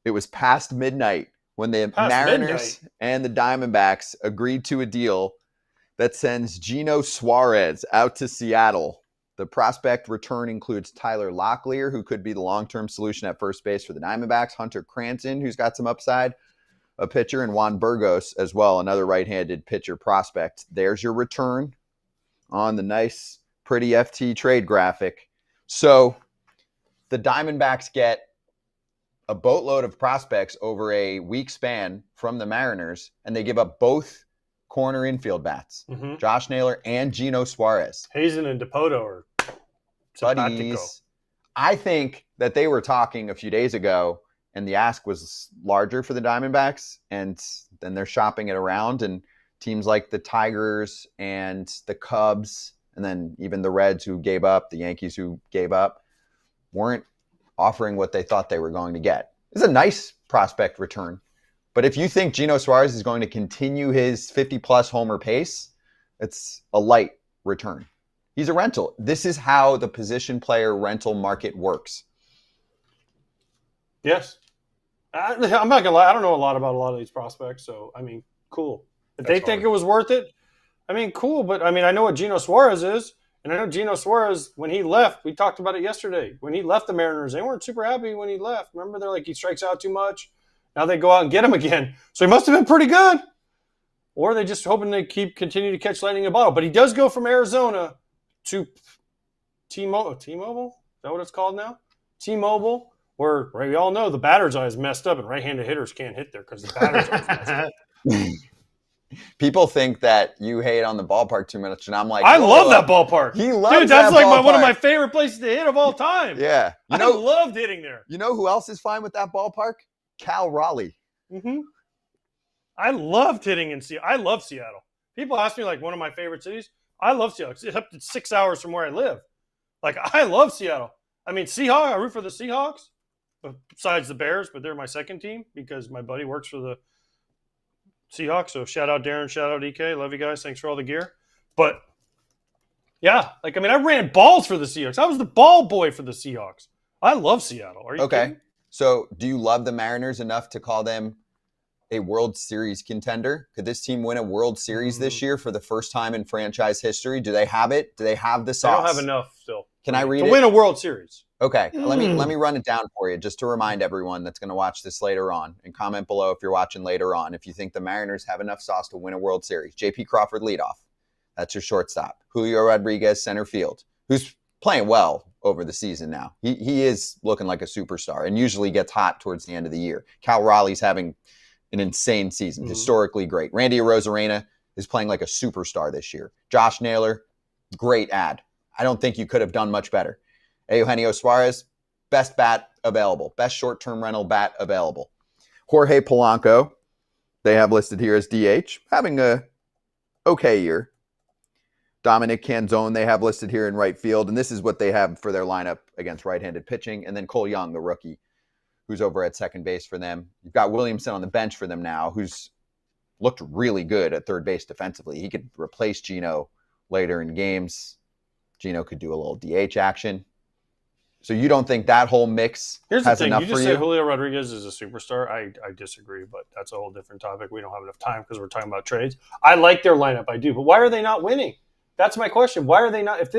It was past midnight when the Mariners and the Diamondbacks agreed to a deal that sends Gino Suarez out to Seattle. The prospect return includes Tyler Locklear, who could be the long-term solution at first base for the Diamondbacks, Hunter Cranton, who's got some upside, a pitcher, and Juan Bergos as well, another right-handed pitcher prospect. There's your return on the nice, pretty FT trade graphic. So the Diamondbacks get a boatload of prospects over a week span from the Mariners, and they give up both corner infield bats, Josh Naylor and Gino Suarez. Hazen and Dipoto are buddies. I think that they were talking a few days ago, and the ask was larger for the Diamondbacks, and then they're shopping it around, and teams like the Tigers and the Cubs, and then even the Reds who gave up, the Yankees who gave up, weren't offering what they thought they were going to get. It's a nice prospect return. But if you think Gino Suarez is going to continue his 50-plus homer pace, it's a light return. He's a rental. This is how the position player rental market works. Yes. I'm not going to lie. I don't know a lot about a lot of these prospects. So, I mean, cool. If they think it was worth it, I mean, cool. But, I mean, I know what Gino Suarez is. And I know Gino Suarez, when he left, we talked about it yesterday. When he left the Mariners, they weren't super happy when he left. Remember, they're like, he strikes out too much. Now they go out and get him again. So he must have been pretty good. Or they just hoping they continue to catch lightning in a bottle. But he does go from Arizona to T-Mobile. Is that what it's called now? T-Mobile, where we all know the batter's eye is messed up and right-handed hitters can't hit there because the batter's eye is messed up. People think that you hate on the ballpark too much, and I'm like, I love that ballpark. He loves Dude, that's that like ballpark. one of my favorite places to hit of all time. Yeah. I loved hitting there. You know who else is fine with that ballpark? Cal Raleigh. Mm-hmm. I loved hitting in Seattle. I love Seattle. People ask me, like, one of my favorite cities. I love Seattle. It's up to 6 hours from where I live. Like, I love Seattle. I mean, Seahawks, I root for the Seahawks, besides the Bears, but they're my second team because my buddy works for the Seahawks. So shout out Darren, shout out EK. Love you guys. Thanks for all the gear. But, yeah, like, I mean, I ran balls for the Seahawks. I was the ball boy for the Seahawks. I love Seattle. Are you kidding? So do you love the Mariners enough to call them a World Series contender? Could this team win a World Series this year for the first time in franchise history? Do they have it? Do they have the sauce? They don't have enough still. Can I read it? To win a World Series. Okay. Let me run it down for you just to remind everyone that's going to watch this later on, and comment below if you're watching later on if you think the Mariners have enough sauce to win a World Series. J.P. Crawford leadoff. That's your shortstop. Julio Rodriguez center field, who's playing well over the season now. He is looking like a superstar and usually gets hot towards the end of the year. Cal Raleigh's having an insane season, historically great. Randy Arozarena is playing like a superstar this year. Josh Naylor, great ad. I don't think you could have done much better. Eugenio Suárez, best bat available, best short-term rental bat available. Jorge Polanco, they have listed here as DH, having a okay year. Dominic Canzone, they have listed here in right field, and this is what they have for their lineup against right-handed pitching. And then Cole Young, the rookie, who's over at second base for them. You've got Williamson on the bench for them now, who's looked really good at third base defensively. He could replace Gino later in games. Gino could do a little DH action. So you don't think that whole mix has enough for you? You just said Julio Rodriguez is a superstar. I disagree, but that's a whole different topic. We don't have enough time because we're talking about trades. I like their lineup. I do. But why are they not winning? That's my question. Why are they not? If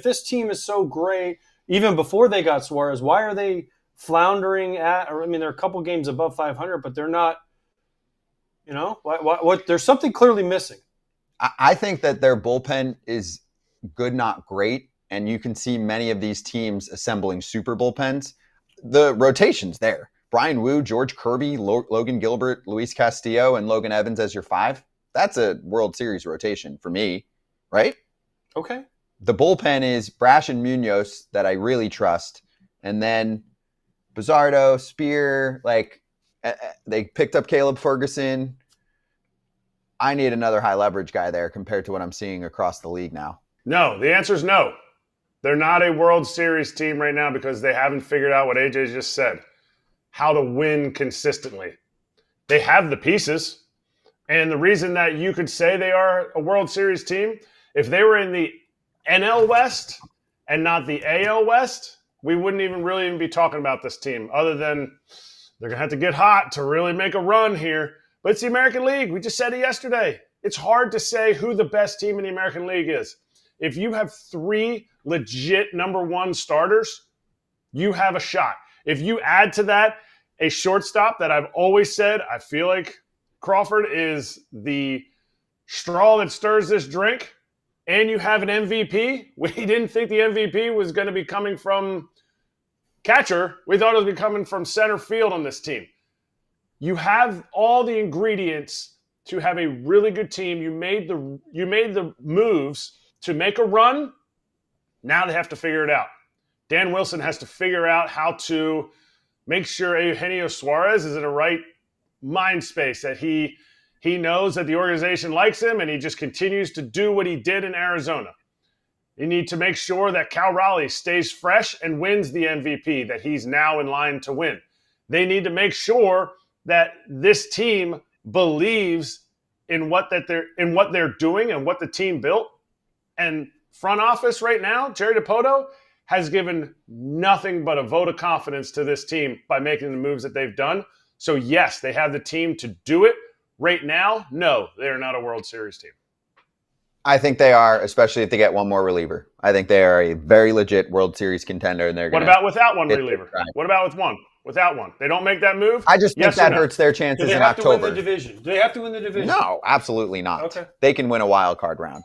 this team is so great, even before they got Suarez, why are they floundering at? I mean, they're a couple games above 500, but they're not. You know, what? There's something clearly missing. I think that their bullpen is good, not great, and you can see many of these teams assembling super bullpens. The rotation's there. Brian Wu, George Kirby, Logan Gilbert, Luis Castillo, and Logan Evans as your five. That's a World Series rotation for me, right? Okay. The bullpen is Brash and Munoz that I really trust. And then Bizardo, Spear, they picked up Caleb Ferguson. I need another high leverage guy there compared to what I'm seeing across the league now. No, the answer is no. They're not a World Series team right now because they haven't figured out what AJ just said, how to win consistently. They have the pieces. And the reason that you could say they are a World Series team, if they were in the NL West and not the AL West, we wouldn't even be talking about this team other than They're going to have to get hot to really make a run here. But it's the American League. We just said it yesterday. It's hard to say who the best team in the American League is. If you have 3 legit number 1 starters, you have a shot. If you add to that a shortstop that I've always said, I feel like Crawford is the straw that stirs this drink, and you have an MVP. We didn't think the MVP was going to be coming from catcher. We thought it was coming from center field on this team. You have all the ingredients to have a really good team. You made the moves to make a run. Now they have to figure it out. Dan Wilson has to figure out how to make sure Eugenio Suárez is in the right mind space, that he knows that the organization likes him and he just continues to do what he did in Arizona. You need to make sure that Cal Raleigh stays fresh and wins the MVP, that he's now in line to win. They need to make sure that this team believes in what they're doing and what the team built. And front office right now, Jerry DiPoto, has given nothing but a vote of confidence to this team by making the moves that they've done. So yes, they have the team to do it. Right now, no, they are not a World Series team. I think they are, especially if they get one more reliever. I think they are a very legit World Series contender, and they're going to. What about without one reliever? What about with one? Without one, they don't make that move. I just think that hurts their chances in October. Do they have to win the division? Do they have to win the division? No, absolutely not. Okay. They can win a wild card round.